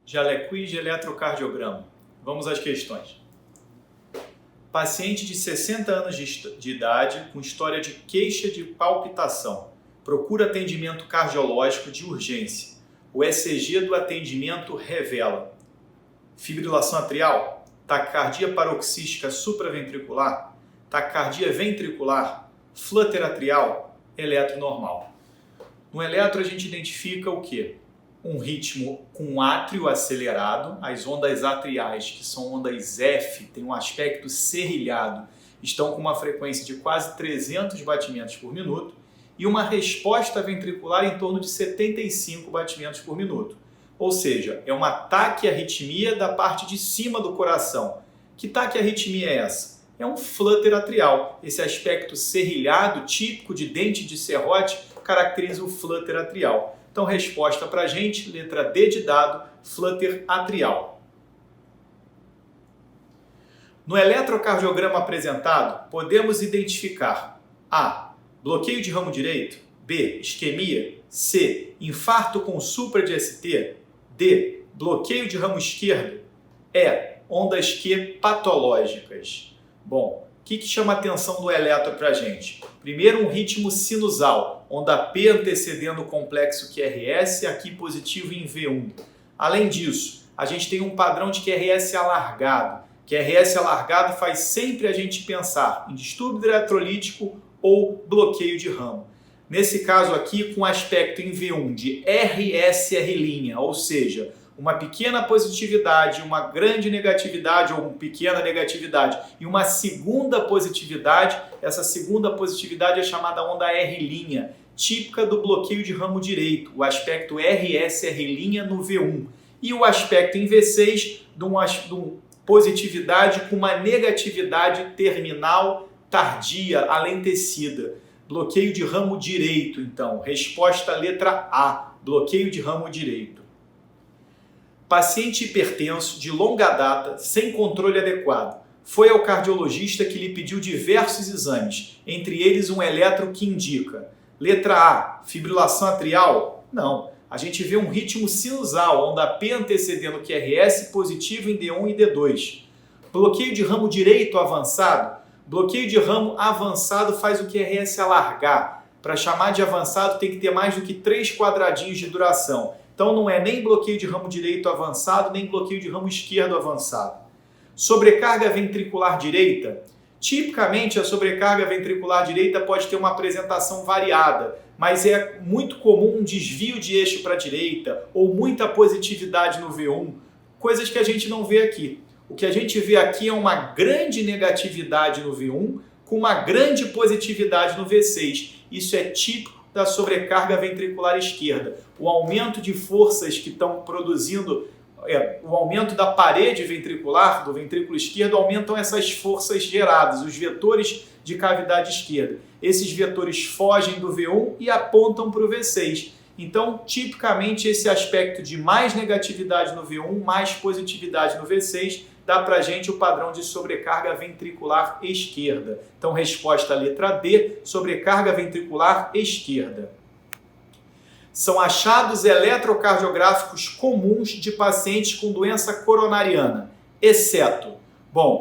Jalequiz eletrocardiograma. Vamos às questões. Paciente de 60 anos de idade com história de queixa de palpitação. Procura atendimento cardiológico de urgência. O ECG do atendimento revela fibrilação atrial, taquicardia paroxística supraventricular, taquicardia ventricular, flutter atrial, eletro normal. No eletro a gente identifica o quê? Um ritmo com átrio acelerado, as ondas atriais, que são ondas F, têm um aspecto serrilhado, estão com uma frequência de quase 300 batimentos por minuto, e uma resposta ventricular em torno de 75 batimentos por minuto. Ou seja, é uma taquiarritmia da parte de cima do coração. Que taquiarritmia é essa? É um flutter atrial. Esse aspecto serrilhado, típico de dente de serrote, caracteriza o flutter atrial. Então, resposta para a gente, letra D de dado, flutter atrial. No eletrocardiograma apresentado, podemos identificar A. Bloqueio de ramo direito, B. Isquemia, C. Infarto com supra de ST, D. Bloqueio de ramo esquerdo, E. Ondas Q patológicas. Bom, o que chama a atenção do eletro para a gente? Primeiro, um ritmo sinusal, onda P antecedendo o complexo QRS, aqui positivo em V1. Além disso, a gente tem um padrão de QRS alargado. QRS alargado faz sempre a gente pensar em distúrbio eletrolítico ou bloqueio de ramo. Nesse caso aqui, com aspecto em V1 de RSR', ou seja, uma pequena positividade, uma grande negatividade ou uma pequena negatividade e uma segunda positividade, essa segunda positividade é chamada onda R', típica do bloqueio de ramo direito, o aspecto RSR' no V1. E o aspecto em V6 de uma positividade com uma negatividade terminal tardia, alentecida. Bloqueio de ramo direito, então. Resposta letra A, bloqueio de ramo direito. Paciente hipertenso de longa data, sem controle adequado. Foi ao cardiologista que lhe pediu diversos exames, entre eles um eletro que indica. Letra A, fibrilação atrial? Não. A gente vê um ritmo sinusal, onda P antecedendo QRS positivo em D1 e D2. Bloqueio de ramo direito avançado? Bloqueio de ramo avançado faz o QRS alargar. Para chamar de avançado tem que ter mais do que 3 quadradinhos de duração. Então não é nem bloqueio de ramo direito avançado, nem bloqueio de ramo esquerdo avançado. Sobrecarga ventricular direita? Tipicamente a sobrecarga ventricular direita pode ter uma apresentação variada, mas é muito comum um desvio de eixo para a direita ou muita positividade no V1, coisas que a gente não vê aqui. O que a gente vê aqui é uma grande negatividade no V1 com uma grande positividade no V6. Isso é típico da sobrecarga ventricular esquerda. O aumento de forças que estão produzindo, o aumento da parede ventricular, do ventrículo esquerdo, aumentam essas forças geradas, os vetores de cavidade esquerda. Esses vetores fogem do V1 e apontam para o V6. Então, tipicamente, esse aspecto de mais negatividade no V1, mais positividade no V6, dá para a gente o padrão de sobrecarga ventricular esquerda. Então, resposta letra D, sobrecarga ventricular esquerda. São achados eletrocardiográficos comuns de pacientes com doença coronariana, exceto,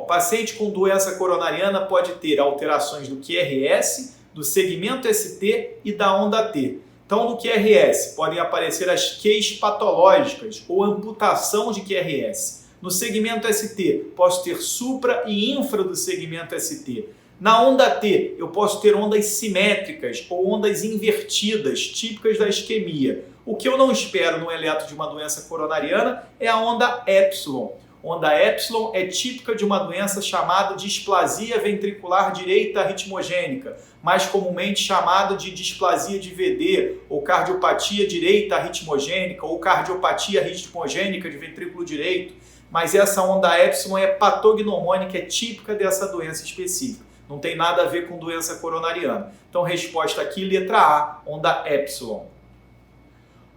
paciente com doença coronariana pode ter alterações do QRS, do segmento ST e da onda T. Então, no QRS, podem aparecer as Qs patológicas ou amputação de QRS. No segmento ST, posso ter supra e infra do segmento ST. Na onda T, eu posso ter ondas simétricas ou ondas invertidas, típicas da isquemia. O que eu não espero no eletro de uma doença coronariana é a onda Epsilon. Onda Epsilon é típica de uma doença chamada displasia ventricular direita arritmogênica, mais comumente chamada de displasia de VD, ou cardiopatia direita arritmogênica, ou cardiopatia arritmogênica de ventrículo direito. Mas essa onda Epsilon é patognomônica, é típica dessa doença específica. Não tem nada a ver com doença coronariana. Então, resposta aqui, letra A, onda Epsilon.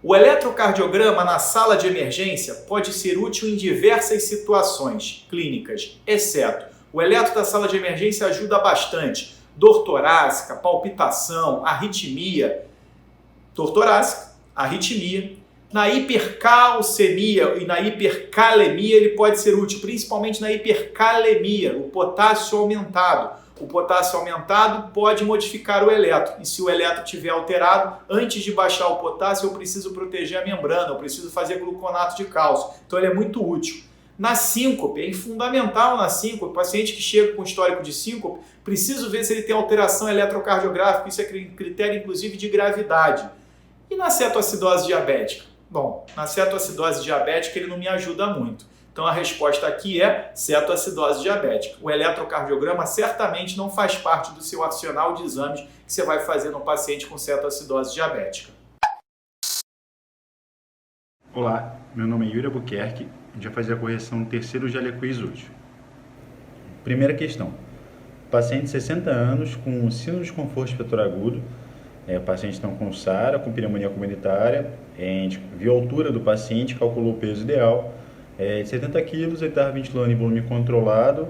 O eletrocardiograma na sala de emergência pode ser útil em diversas situações clínicas, exceto o eletro da sala de emergência ajuda bastante. Dor torácica, palpitação, arritmia. Dor torácica, arritmia. Na hipercalcemia e na hipercalemia ele pode ser útil, principalmente na hipercalemia, o potássio aumentado. O potássio aumentado pode modificar o eletro, e se o eletro estiver alterado, antes de baixar o potássio eu preciso proteger a membrana, eu preciso fazer gluconato de cálcio, então ele é muito útil. Na síncope, é fundamental na síncope, o paciente que chega com histórico de síncope, preciso ver se ele tem alteração eletrocardiográfica, isso é critério inclusive de gravidade. E na cetoacidose diabética? Bom, na cetoacidose diabética ele não me ajuda muito. Então a resposta aqui é cetoacidose diabética. O eletrocardiograma certamente não faz parte do seu arsenal de exames que você vai fazer no paciente com cetoacidose diabética. Olá, meu nome é Yuri Albuquerque. A gente vai fazer a correção no terceiro Jalequiz hoje. Primeira questão. Paciente de 60 anos com síndrome de desconforto respiratório agudo. O paciente então com SARA, com pneumonia comunitária. A gente viu a altura do paciente, calculou o peso ideal. De 70 kg, ele estava ventilando em volume controlado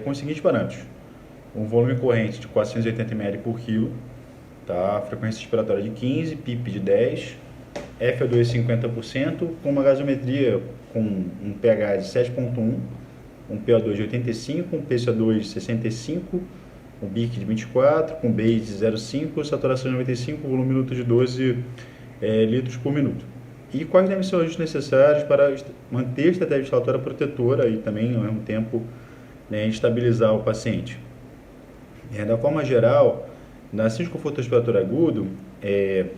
com os seguintes parâmetros. Um volume corrente de 480 ml por quilo, tá? Frequência respiratória de 15, PIP de 10, FO2 50%, com uma gasometria com um pH de 7.1, um PO2 de 85, um PCO2 de 65, um BIC de 24, com base de 0,5, saturação de 95, volume minuto de 12 litros por minuto. E quais devem ser os ajustes necessários para manter a estratégia ventilatória protetora e também, ao mesmo tempo, estabilizar o paciente. Da forma geral, na síndrome de conforto respiratório agudo,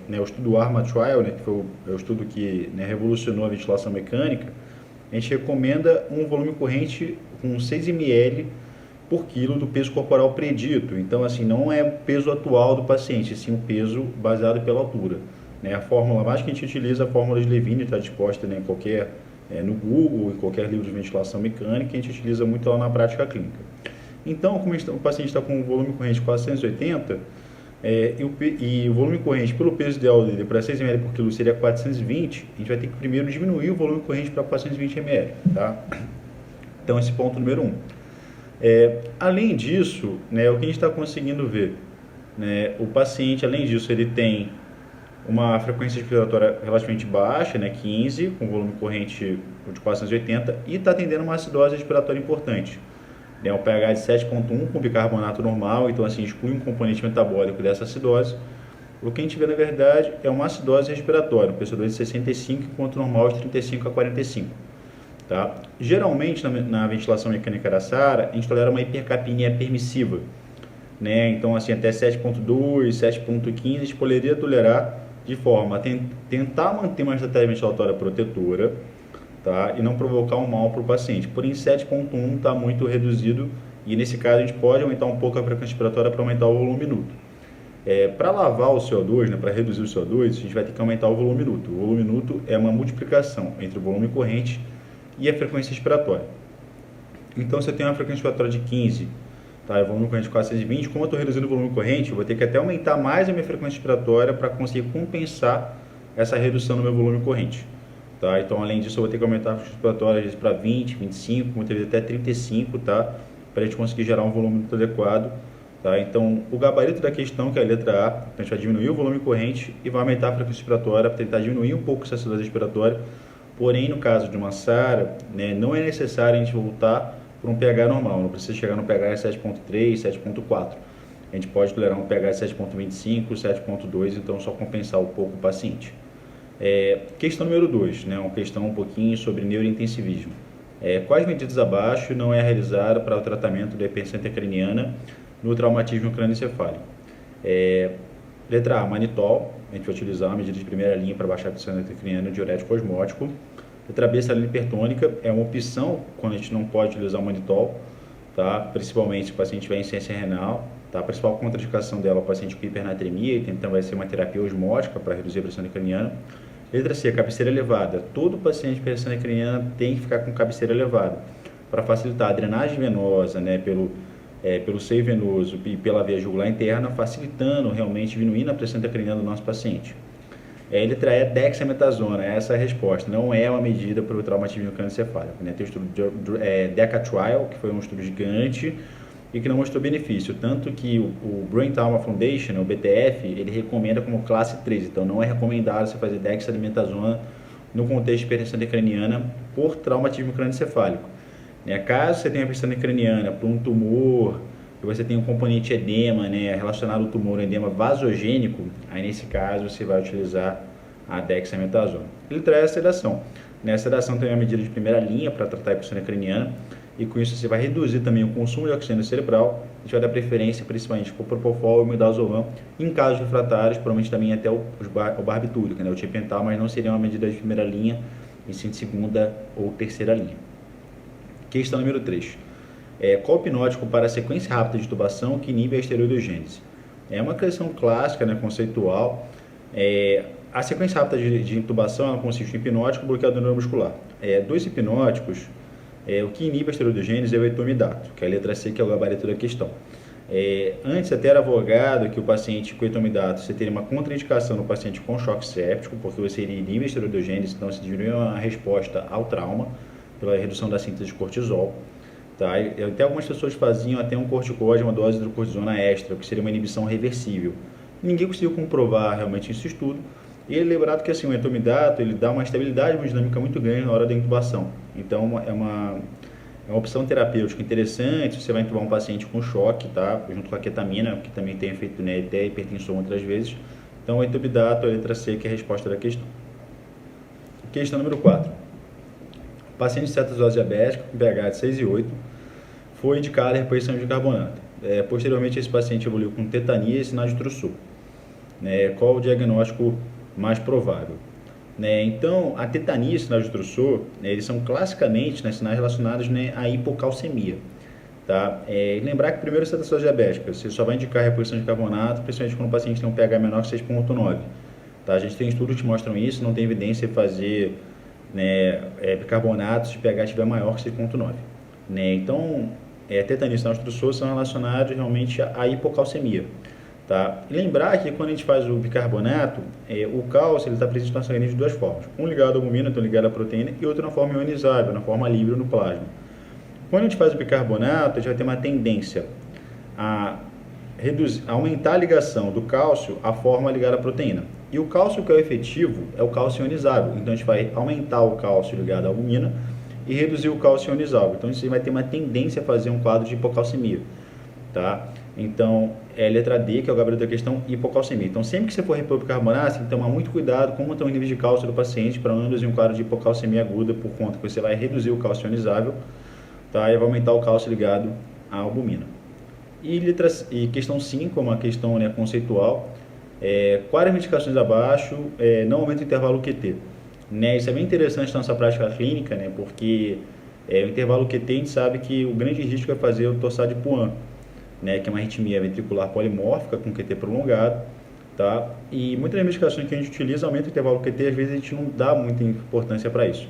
o estudo ARMA Trial, que foi o estudo que revolucionou a ventilação mecânica, a gente recomenda um volume corrente com 6 ml por quilo do peso corporal predito. Então, assim, não é o peso atual do paciente, sim o peso baseado pela altura. A fórmula mais que a gente utiliza, a fórmula de Levine, está disposta no Google, em qualquer livro de ventilação mecânica, a gente utiliza muito lá na prática clínica. Então, como o paciente está com um volume corrente de 480, e o volume corrente pelo peso ideal dele para 6 ml por quilo seria 420, a gente vai ter que primeiro diminuir o volume corrente para 420 ml. Tá? Então, esse ponto número 1. Além disso, o que a gente está conseguindo ver, o paciente, além disso, ele tem uma frequência respiratória relativamente baixa, 15, com volume corrente de 480, e está atendendo uma acidose respiratória importante. Um pH de 7.1 com bicarbonato normal, então assim, exclui um componente metabólico dessa acidose. O que a gente vê, na verdade, é uma acidose respiratória, um PCO2 de 65, enquanto normal de 35 a 45. Tá? Geralmente, na ventilação mecânica da SARA, a gente tolera uma hipercapnia permissiva. Então, assim, até 7.2, 7.15, a gente poderia tolerar de forma a tentar manter uma estratégia ventilatória protetora, tá? E não provocar um mal para o paciente. Porém, 7.1 está muito reduzido e nesse caso a gente pode aumentar um pouco a frequência respiratória para aumentar o volume minuto. Para lavar o CO2, para reduzir o CO2, a gente vai ter que aumentar o volume minuto. O volume minuto é uma multiplicação entre o volume corrente e a frequência respiratória. Então, se eu tenho uma frequência respiratória de 15, tá, o volume corrente de 420, como eu estou reduzindo o volume corrente, eu vou ter que até aumentar mais a minha frequência respiratória para conseguir compensar essa redução no meu volume corrente. Tá? Então, além disso, eu vou ter que aumentar a frequência respiratória para 20, 25, muitas vezes até 35, tá? Para a gente conseguir gerar um volume muito adequado. Tá? Então, o gabarito da questão, que é a letra A, a gente vai diminuir o volume corrente e vai aumentar a frequência respiratória para tentar diminuir um pouco essa acidose respiratória. Porém, no caso de uma SARA, não é necessário a gente voltar para um pH normal, não precisa chegar no pH 7.3, 7.4. A gente pode tolerar um pH 7.25, 7.2, então só compensar um pouco o paciente. Questão número 2, uma questão um pouquinho sobre neurointensivismo. Quais medidas abaixo não é realizada para o tratamento da hipertensão intracraniana no traumatismo crânioencefálico? Letra A, manitol. A gente vai utilizar uma medida de primeira linha para baixar a pressão intracraniana, diurético osmótico. Letra B, salina hipertônica. É uma opção quando a gente não pode utilizar o manitol, tá? Principalmente se o paciente tiver insuficiência renal. Tá? A principal contraindicação dela é o paciente com hipernatremia, então vai ser uma terapia osmótica para reduzir a pressão intracraniana. Letra C, cabeceira elevada. Todo paciente com pressão intracraniana tem que ficar com cabeceira elevada para facilitar a drenagem venosa, pelo seio venoso e pela via jugular interna, facilitando realmente, diminuindo a pressão intracraniana do nosso paciente. Letra E, dexametasona. Essa é a resposta. Não é uma medida para o traumatismo crânioencefálico. Tem o estudo DECA Trial, que foi um estudo gigante e que não mostrou benefício. Tanto que o Brain Trauma Foundation, o BTF, ele recomenda como classe 3. Então, não é recomendado você fazer dexametasona no contexto de hipertensão intracraniana por traumatismo crânioencefálico. Caso você tenha hipertensão intracraniana por um tumor, e você tem um componente edema, relacionado ao tumor, edema vasogênico, aí nesse caso você vai utilizar a dexametasona. Letra E, sedação. A sedação tem uma medida de primeira linha para tratar a hipertensão intracraniana, e com isso você vai reduzir também o consumo de oxigênio cerebral. A gente vai dar preferência principalmente para o propofol e o midazolam. Em casos refratários, provavelmente também até o barbitúrico, o tipental, mas não seria uma medida de primeira linha, e sim de segunda ou terceira linha. Questão número 3. Qual hipnótico para a sequência rápida de intubação que inibe a esteroidogênese? É uma questão clássica, conceitual. A sequência rápida de intubação ela consiste em hipnótico e bloqueador neuromuscular. Dois hipnóticos, o que inibe a esteroidogênese é o etomidato, que é a letra C, que é o gabarito da questão. Antes até era avogado que o paciente com etomidato você teria uma contraindicação no paciente com choque séptico, porque você inibe a esteroidogênese, então você diminui a resposta ao trauma pela redução da síntese de cortisol. Tá? E até algumas pessoas faziam até um corticóide, uma dose de hidrocortisona extra, que seria uma inibição reversível. Ninguém conseguiu comprovar realmente esse estudo. E é lembrado que assim, o etomidato ele dá uma estabilidade hemodinâmica muito grande na hora da intubação. Então é uma opção terapêutica interessante. Você vai intubar um paciente com choque, tá? Junto com a ketamina, que também tem efeito até hipertensão outras vezes. Então o etomidato, a letra C, que é a resposta da questão. Questão número 4. Paciente de cetose diabética com pH de 6 e 8 foi indicada a reposição de bicarbonato. Posteriormente, esse paciente evoluiu com tetania e sinais de Trousseau. Qual o diagnóstico mais provável? Então, a tetania e sinais de Trousseau, eles são classicamente sinais relacionados à hipocalcemia. Tá? Lembrar que primeiro cetose diabética, você só vai indicar a reposição de carbonato, principalmente quando o paciente tem um pH menor que 6,9. Tá? A gente tem estudos que mostram isso, não tem evidência de fazer bicarbonatos de pH tiver maior que 6,9. Então, tetania e sinais de Trousseau são relacionados realmente à hipocalcemia. Tá? E lembrar que quando a gente faz o bicarbonato, o cálcio está presente no nosso organismo de duas formas. Um ligado à albumina, então ligado à proteína, e outro na forma ionizável, na forma livre no plasma. Quando a gente faz o bicarbonato, a gente vai ter uma tendência a aumentar a ligação do cálcio à forma ligada à proteína. E o cálcio que é o efetivo é o cálcio ionizável. Então a gente vai aumentar o cálcio ligado à albumina e reduzir o cálcio ionizável. Então você vai ter uma tendência a fazer um quadro de hipocalcemia. Tá? Então, é a letra D, que é o gabarito da questão, hipocalcemia. Então, sempre que você for repor bicarbonato, tem que tomar muito cuidado com como estão os níveis de cálcio do paciente para não induzir um quadro de hipocalcemia aguda, por conta que você vai reduzir o cálcio ionizável, tá? E vai aumentar o cálcio ligado à albumina. E questão 5, uma questão conceitual, quais as medicações abaixo não aumenta o intervalo QT? Isso é bem interessante na nossa prática clínica, porque o intervalo QT a gente sabe que o grande risco é fazer o torsade de Puan, que é uma arritmia ventricular polimórfica com QT prolongado, tá? E muitas das medicações que a gente utiliza aumentam o intervalo QT, às vezes a gente não dá muita importância para isso.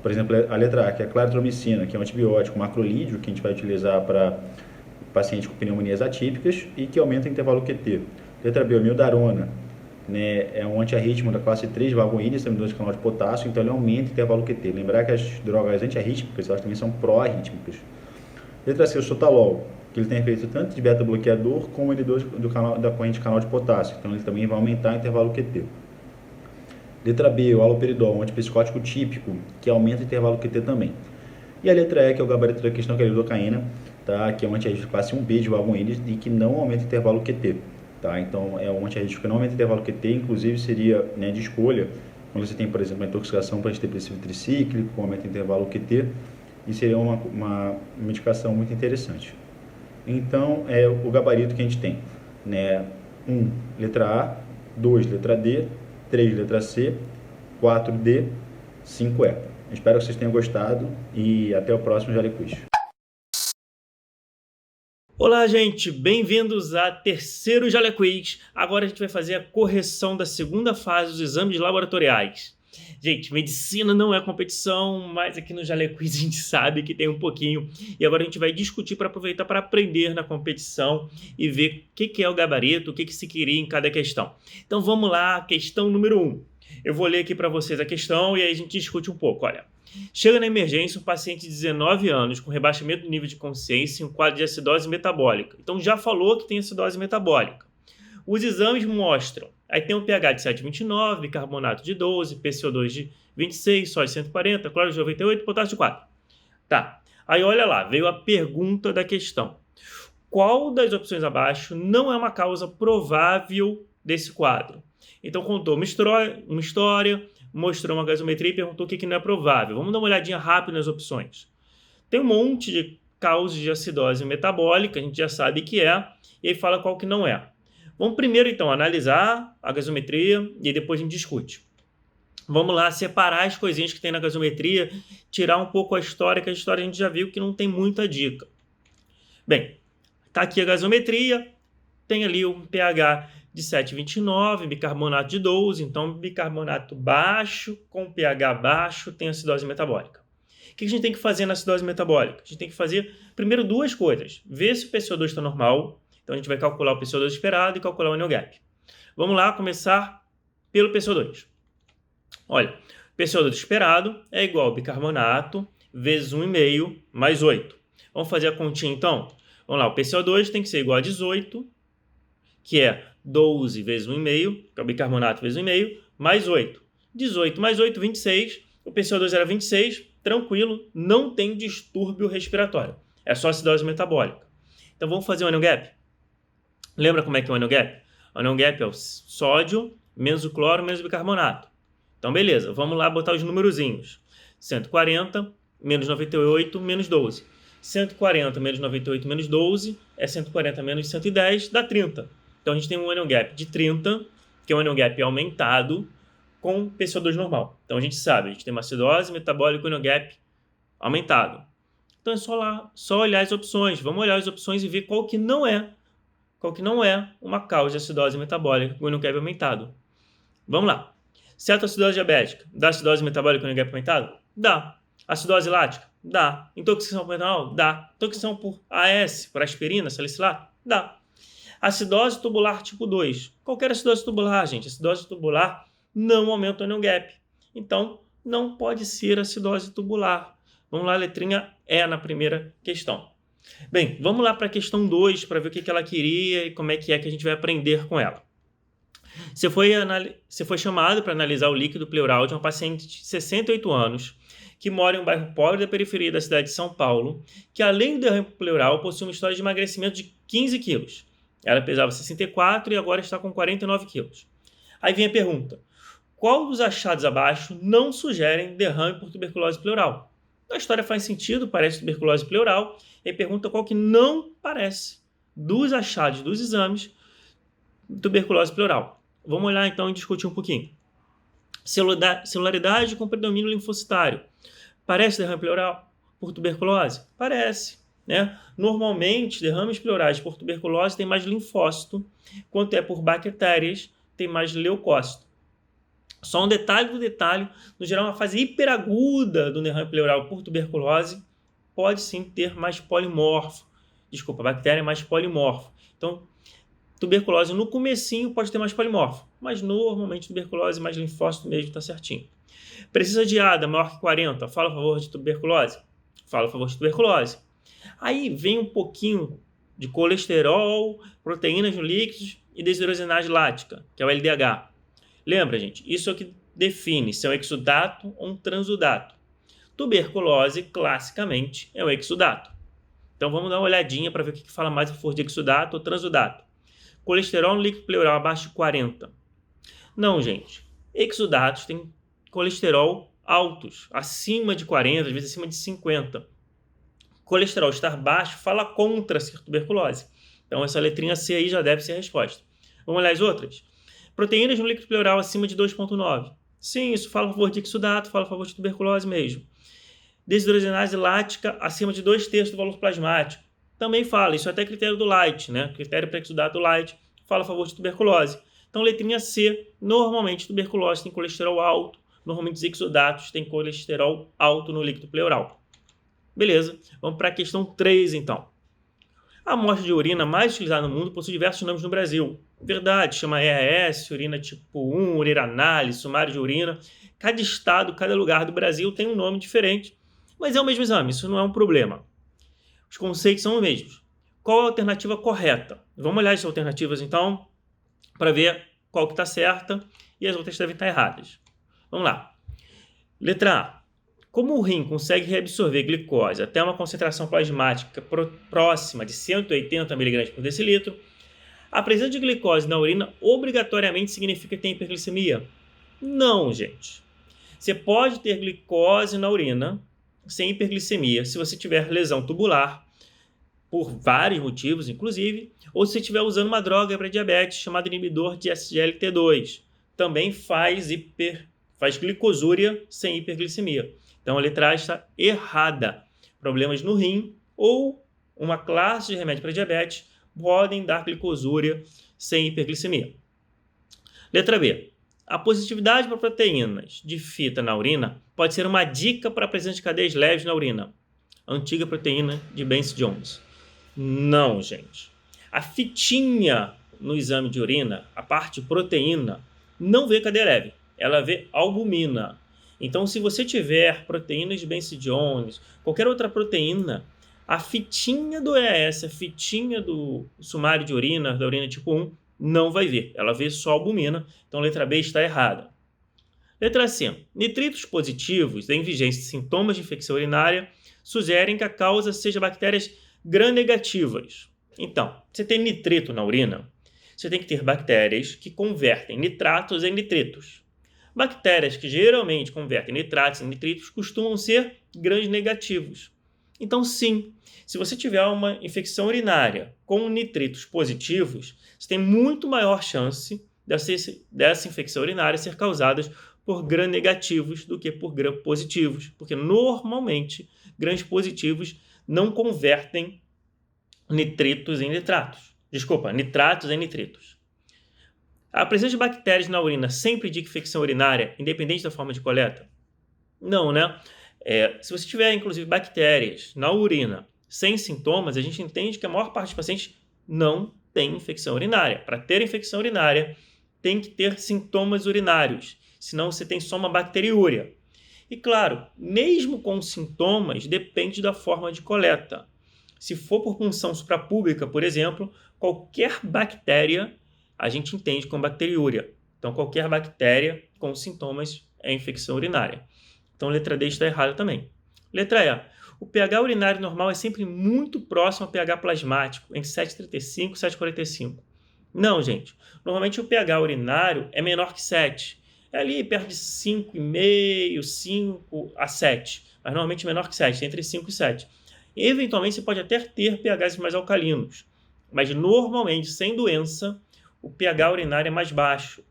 Por exemplo, a letra A, que é a claritromicina, que é um antibiótico macrolídeo, que a gente vai utilizar para pacientes com pneumonias atípicas e que aumenta o intervalo QT. Letra B, a mildarona, é um antiarrítmico da classe 3, vagoíneos, inibidor de canal de potássio, então ele aumenta o intervalo QT. Lembrar que as drogas antiarrítmicas, elas também são pró-arrítmicas. Letra C, o sotalol, que ele tem efeito tanto de beta-bloqueador como inibidor da corrente de canal de potássio, então ele também vai aumentar o intervalo QT. Letra B, o haloperidol, um antipsicótico típico, que aumenta o intervalo QT também. E a letra E, que é o gabarito da questão, que é a lidocaína, tá? Que é um antiarrítmico classe 1B de vagoíneos e que não aumenta o intervalo QT. Tá? Então, é um antiarrítmico que não aumenta o intervalo QT, inclusive seria de escolha, quando você tem, por exemplo, uma intoxicação para antidepressivo tricíclico, aumenta o intervalo QT, e seria uma medicação muito interessante. Então, é o gabarito que a gente tem. 1, letra A, 2, letra D, 3, letra C, 4, D, 5, E. Espero que vocês tenham gostado e até o próximo Jale Quiz. Olá, gente! Bem-vindos a terceiro Jale Quiz. Agora a gente vai fazer a correção da segunda fase dos exames laboratoriais. Gente, medicina não é competição, mas aqui no Jale Quiz a gente sabe que tem um pouquinho. E agora a gente vai discutir para aproveitar para aprender na competição e ver o que é o gabarito, o que se queria em cada questão. Então vamos lá, questão número 1. Eu vou ler aqui para vocês a questão e aí a gente discute um pouco. Olha, chega na emergência um paciente de 19 anos com rebaixamento do nível de consciência e um quadro de acidose metabólica. Então já falou que tem acidose metabólica. Os exames mostram Aí tem um pH de 7,29, bicarbonato de 12, PCO2 de 26, sódio 140, cloro de 98, potássio de 4. Tá. Aí olha lá, veio a pergunta da questão. Qual das opções abaixo não é uma causa provável desse quadro? Então contou uma história, mostrou uma gasometria e perguntou o que não é provável. Vamos dar uma olhadinha rápida nas opções. Tem um monte de causas de acidose metabólica, a gente já sabe que é, e aí fala qual que não é. Vamos primeiro, então, analisar a gasometria e depois a gente discute. Vamos lá separar as coisinhas que tem na gasometria, tirar um pouco a história, que a história a gente já viu que não tem muita dica. Bem, tá aqui a gasometria, tem ali um pH de 7,29, bicarbonato de 12, então bicarbonato baixo com pH baixo tem acidose metabólica. O que a gente tem que fazer na acidose metabólica? A gente tem que fazer, primeiro, duas coisas. Ver se o PCO2 está normal. Então, a gente vai calcular o PCO2 esperado e calcular o anion gap. Vamos lá, começar pelo PCO2. Olha, o PCO2 esperado é igual ao bicarbonato vezes 1,5 mais 8. Vamos fazer a continha, então? Vamos lá, o PCO2 tem que ser igual a 18, que é 12 vezes 1,5, que é o bicarbonato vezes 1,5, mais 8. 18 mais 8, 26. O PCO2 era 26, tranquilo, não tem distúrbio respiratório. É só acidose metabólica. Então vamos fazer o anion gap. Lembra como é que é o anion gap? O anion gap é o sódio menos o cloro menos o bicarbonato. Então beleza, vamos lá botar os numerozinhos. 140 menos 98 menos 12. 140 menos 98 menos 12 é 140 menos 110, dá 30. Então a gente tem um anion gap de 30, que é um anion gap aumentado, com PCO2 normal. Então a gente sabe, a gente tem uma acidose metabólica anion gap aumentado. Então é só olhar as opções. Vamos olhar as opções e ver qual que não é uma causa de acidose metabólica com anion gap aumentado. Vamos lá. Cetoacidose diabética, dá acidose metabólica com anion gap aumentado? Dá. Acidose lática? Dá. Intoxicação por etanol? Dá. Intoxicação por AS, por aspirina, salicilato? Dá. Acidose tubular tipo 2. Qualquer acidose tubular, gente. Acidose tubular não aumenta o anion gap. Então, não pode ser acidose tubular. Vamos lá, a letrinha E na primeira questão. Bem, vamos lá para a questão 2 para ver o que ela queria e como é que a gente vai aprender com ela. Você foi chamado para analisar o líquido pleural de uma paciente de 68 anos que mora em um bairro pobre da periferia da cidade de São Paulo, que além do derrame pleural possui uma história de emagrecimento de 15 quilos. Ela pesava 64 e agora está com 49 quilos. Aí vem a pergunta: qual dos achados abaixo não sugerem derrame por tuberculose pleural? A história faz sentido, parece tuberculose pleural, e pergunta qual que não parece dos achados dos exames tuberculose pleural. Vamos olhar então e discutir um pouquinho. Celularidade com predomínio linfocitário. Parece derrame pleural por tuberculose? Parece, né? Normalmente, derrames pleurais por tuberculose tem mais linfócito, quanto é por bactérias, tem mais leucócito. Só um detalhe do detalhe, no geral, uma fase hiperaguda do derrame pleural por tuberculose pode sim ter mais polimorfo. Desculpa, a bactéria é mais polimorfo. Então, tuberculose no comecinho pode ter mais polimorfo, mas normalmente tuberculose mais linfócito mesmo está certinho. Precisa de ADA maior que 40, fala a favor de tuberculose? Fala a favor de tuberculose. Aí vem um pouquinho de colesterol, proteínas no líquidos e deshidrogenase lática, que é o LDH. Lembra, gente, isso é o que define se é um exudato ou um transudato. Tuberculose, classicamente, é um exudato. Então vamos dar uma olhadinha para ver o que fala mais a favor de exudato ou transudato. Colesterol no líquido pleural abaixo de 40. Não, gente. Exudatos têm colesterol altos, acima de 40, às vezes acima de 50. Colesterol estar baixo fala contra ser tuberculose. Então essa letrinha C aí já deve ser a resposta. Vamos olhar as outras. Proteínas no líquido pleural acima de 2,9. Sim, isso fala a favor de exudato, fala a favor de tuberculose mesmo. Deshidrogenase lática acima de 2/3 do valor plasmático. Também fala, isso é até critério do Light, né? Critério para exudato do Light fala a favor de tuberculose. Então, letrinha C, normalmente tuberculose tem colesterol alto, normalmente os exudatos têm colesterol alto no líquido pleural. Beleza, vamos para a questão 3 então. A amostra de urina mais utilizada no mundo possui diversos nomes no Brasil. Verdade, chama EAS, urina tipo 1, ureanálise, sumário de urina. Cada estado, cada lugar do Brasil tem um nome diferente, mas é o mesmo exame, isso não é um problema. Os conceitos são os mesmos. Qual a alternativa correta? Vamos olhar as alternativas, então, para ver qual que está certa e as outras devem estar erradas. Vamos lá. Letra A. Como o rim consegue reabsorver glicose até uma concentração plasmática próxima de 180 mg por decilitro, a presença de glicose na urina obrigatoriamente significa que tem hiperglicemia? Não, gente. Você pode ter glicose na urina sem hiperglicemia se você tiver lesão tubular, por vários motivos, inclusive, ou se você estiver usando uma droga para diabetes chamada inibidor de SGLT2. Também faz glicosúria sem hiperglicemia. Então a letra A está errada. Problemas no rim ou uma classe de remédio para diabetes podem dar glicosúria sem hiperglicemia. Letra B. A positividade para proteínas de fita na urina pode ser uma dica para a presença de cadeias leves na urina. Antiga proteína de Benz-Jones. Não, gente. A fitinha no exame de urina, a parte de proteína, não vê cadeia leve. Ela vê albumina. Então, se você tiver proteínas de Benz-Jones, qualquer outra proteína, a fitinha do EAS, a fitinha do sumário de urina, da urina tipo 1, não vai ver. Ela vê só albumina. Então, a letra B está errada. Letra C. Nitritos positivos em vigência de sintomas de infecção urinária sugerem que a causa seja bactérias gram-negativas. Então, você tem nitrito na urina, você tem que ter bactérias que convertem nitratos em nitritos. Bactérias que geralmente convertem nitratos em nitritos costumam ser gram-negativos. Então, sim, se você tiver uma infecção urinária com nitritos positivos, você tem muito maior chance dessa infecção urinária ser causada por gram-negativos do que por gram-positivos, porque normalmente grãos positivos não convertem nitratos em nitritos. A presença de bactérias na urina sempre indica infecção urinária, independente da forma de coleta? Não, né? Se você tiver, inclusive, bactérias na urina sem sintomas, a gente entende que a maior parte dos pacientes não tem infecção urinária. Para ter infecção urinária, tem que ter sintomas urinários, senão você tem só uma bacteriúria. E claro, mesmo com sintomas, depende da forma de coleta. Se for por punção suprapúbica, por exemplo, qualquer bactéria a gente entende como bacteriúria. Então, qualquer bactéria com sintomas é infecção urinária. Então, a letra D está errada também. Letra E. O pH urinário normal é sempre muito próximo ao pH plasmático, entre 7,35 e 7,45. Não, gente. Normalmente, o pH urinário é menor que 7. É ali perto de 5,5, 5 a 7. Mas normalmente menor que 7, entre 5 e 7. Eventualmente, você pode até ter pHs mais alcalinos. Mas, normalmente, sem doença, o pH urinário é mais baixo.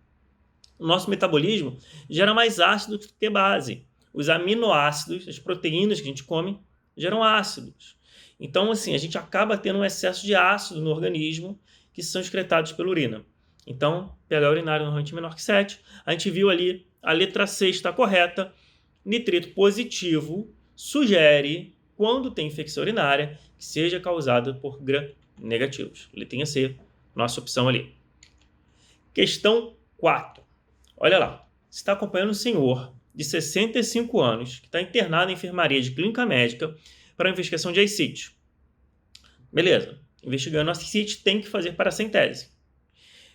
O nosso metabolismo gera mais ácido do que base. Os aminoácidos, as proteínas que a gente come, geram ácidos. Então, assim, a gente acaba tendo um excesso de ácido no organismo que são excretados pela urina. Então, pH urinário normalmente menor que 7. A gente viu ali, a letra C está correta. Nitrito positivo sugere, quando tem infecção urinária, que seja causada por gram-negativos. Letrinha C, nossa opção ali. Questão 4. Olha lá. Você está acompanhando um senhor de 65 anos que está internado em enfermaria de clínica médica para investigação de ascite. Beleza. Investigando a ascite, tem que fazer paracentese.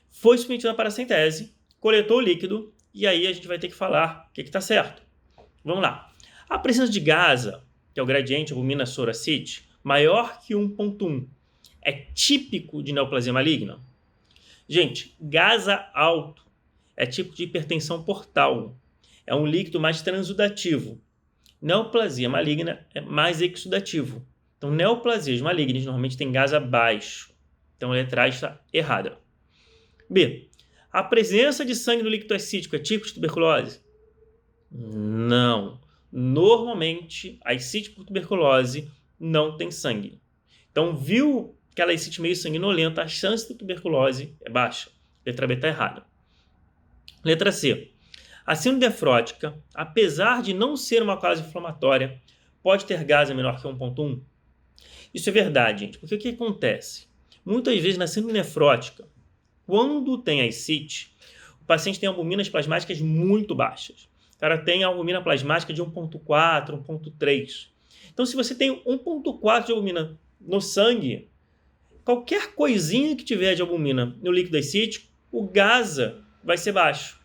Foi submetido à paracentese, coletou o líquido e aí a gente vai ter que falar o que está certo. Vamos lá. A presença de gasa, que é o gradiente albumina-soracite, maior que 1,1, é típico de neoplasia maligna? Gente, gasa alto é tipo de hipertensão portal. É um líquido mais transudativo. Neoplasia maligna é mais exudativo. Então, neoplasias malignas normalmente têm gasa baixo. Então, a letra A está errada. B. A presença de sangue no líquido ascítico é tipo de tuberculose? Não. Normalmente, a ascite por tuberculose não tem sangue. Então, viu aquela ascite meio sanguinolenta, a chance de tuberculose é baixa. Letra B está errada. Letra C. A síndrome nefrótica, apesar de não ser uma causa inflamatória, pode ter gasa menor que 1,1? Isso é verdade, gente. Porque o que acontece? Muitas vezes na síndrome nefrótica, quando tem ascite, o paciente tem albuminas plasmáticas muito baixas. O cara tem a albumina plasmática de 1,4, 1,3. Então, se você tem 1,4 de albumina no sangue, qualquer coisinha que tiver de albumina no líquido ascítico, o gasa vai ser baixo.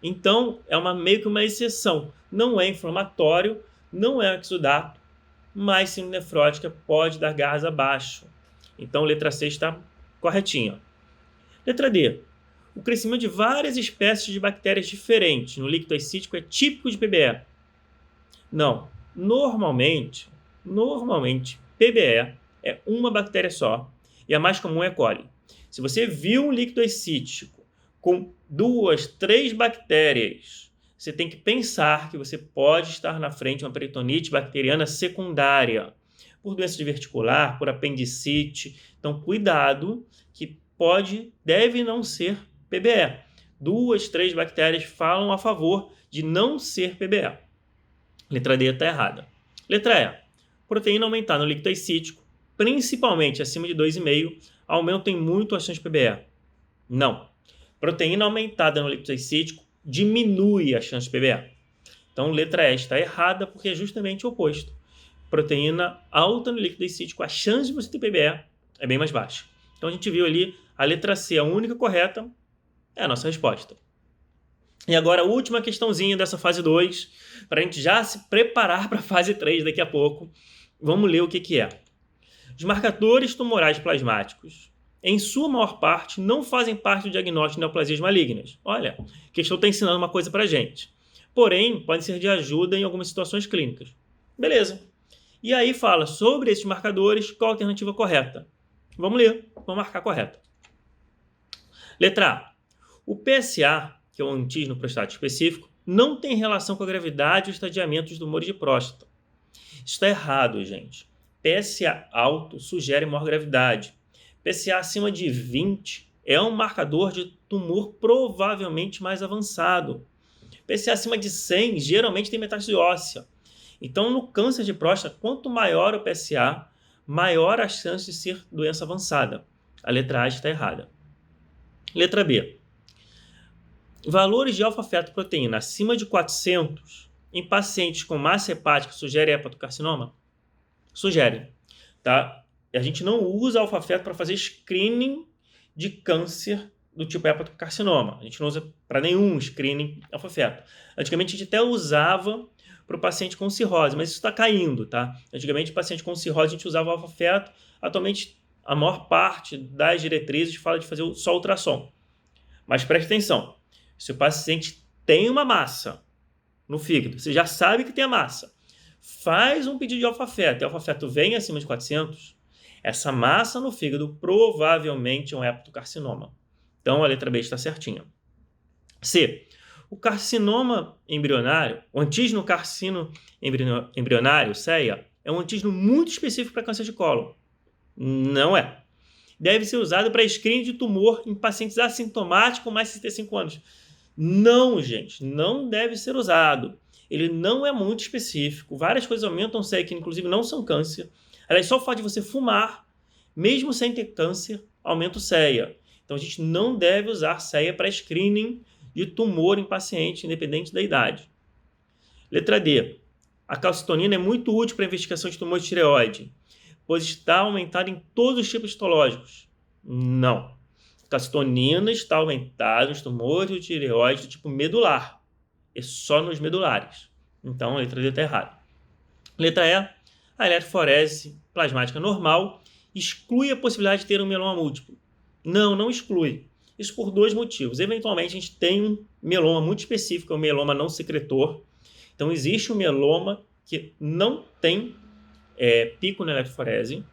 Então, é meio que uma exceção. Não é inflamatório, não é exudato, mas síndrome nefrótica pode dar gás abaixo. Então, letra C está corretinha. Letra D. O crescimento de várias espécies de bactérias diferentes no líquido ascítico é típico de PBE. Não. Normalmente, PBE é uma bactéria só e a mais comum é E. coli. Se você viu um líquido ascítico com 2, 3 bactérias, você tem que pensar que você pode estar na frente de uma peritonite bacteriana secundária, por doença diverticular, por apendicite. Então, cuidado, que deve não ser PBE. 2, 3 bactérias falam a favor de não ser PBE. Letra D está errada. Letra E. Proteína aumentar no líquido ascítico, principalmente acima de 2,5, aumentam muito a chance de PBE. Não. Proteína aumentada no líquido ascítico diminui a chance de PBE. Então, letra E está errada porque é justamente o oposto. Proteína alta no líquido ascítico, a chance de você ter PBE é bem mais baixa. Então, a gente viu ali a letra C, a única correta, é a nossa resposta. E agora, a última questãozinha dessa fase 2, para a gente já se preparar para a fase 3 daqui a pouco. Vamos ler o que é. Os marcadores tumorais plasmáticos, em sua maior parte, não fazem parte do diagnóstico de neoplasias malignas. Olha, a questão está ensinando uma coisa para a gente. Porém, podem ser de ajuda em algumas situações clínicas. Beleza. E aí fala sobre esses marcadores, qual a alternativa correta? Vamos ler, vamos marcar a correta. Letra A. O PSA, que é um antígeno prostático específico, não tem relação com a gravidade e o estadiamento dos tumores de próstata. Isso está errado, gente. PSA alto sugere maior gravidade. PSA acima de 20 é um marcador de tumor provavelmente mais avançado. PSA acima de 100 geralmente tem metástase óssea. Então, no câncer de próstata, quanto maior o PSA, maior a chance de ser doença avançada. A letra A está errada. Letra B. Valores de alfa-fetoproteína acima de 400 em pacientes com massa hepática sugere hepatocarcinoma? Sugere, tá? A gente não usa alfa-feto para fazer screening de câncer do tipo hepatocarcinoma. A gente não usa para nenhum screening alfa-feto. Antigamente a gente até usava para o paciente com cirrose, mas isso está caindo, tá? Antigamente, paciente com cirrose, a gente usava alfa-feto. Atualmente, a maior parte das diretrizes fala de fazer só ultrassom. Mas preste atenção, se o paciente tem uma massa no fígado, você já sabe que tem a massa, faz um pedido de alfa-feto, e o alfa-feto vem acima de 400, essa massa no fígado provavelmente é um hepatocarcinoma. Então, a letra B está certinha. C. O carcinoma embrionário, o antígeno carcino embrionário, CEA, é um antígeno muito específico para câncer de cólon. Não é. Deve ser usado para screening de tumor em pacientes assintomáticos com mais de 65 anos. Não, gente, não deve ser usado. Ele não é muito específico. Várias coisas aumentam o CEA, que inclusive não são câncer. Aliás, só o fato de você fumar, mesmo sem ter câncer, aumenta o CEA. Então, a gente não deve usar CEA para screening de tumor em paciente, independente da idade. Letra D. A calcitonina é muito útil para a investigação de tumor de tireoide, pois está aumentada em todos os tipos histológicos. Não. A calcitonina está aumentada nos tumores de tireoide do tipo medular. É só nos medulares. Então, a letra D está errada. Letra E. A eletroforese plasmática normal exclui a possibilidade de ter um mieloma múltiplo. Não exclui. Isso por 2 motivos. Eventualmente, a gente tem um mieloma muito específico, é o mieloma não secretor. Então, existe um mieloma que não tem pico na eletroforese.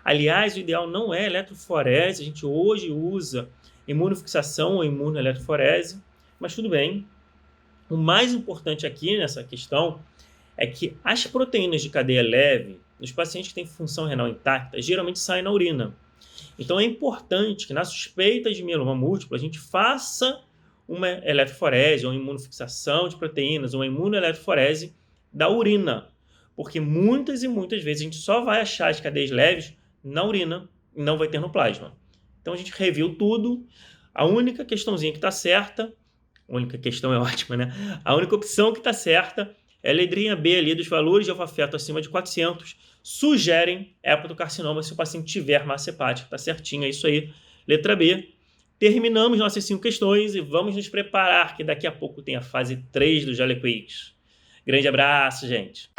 Aliás, o ideal não é eletroforese. A gente hoje usa imunofixação ou imunoeletroforese, mas tudo bem. O mais importante aqui nessa questão é que as proteínas de cadeia leve, nos pacientes que têm função renal intacta, geralmente saem na urina. Então, é importante que na suspeita de mieloma múltiplo, a gente faça uma eletroforese ou imunofixação de proteínas, ou uma imunoeletroforese da urina. Porque muitas e muitas vezes a gente só vai achar as cadeias leves na urina e não vai ter no plasma. Então, a gente reviu tudo. A única questãozinha que está certa, a única questão é ótima, né? A única opção que está certa é a letrinha B ali dos valores de alfa-feto acima de 400, sugerem hepatocarcinoma se o paciente tiver massa hepática. Tá certinho, é isso aí. Letra B. terminamos nossas 5 questões e vamos nos preparar que daqui a pouco tem a fase 3 do Jale Quiz. Grande abraço, gente!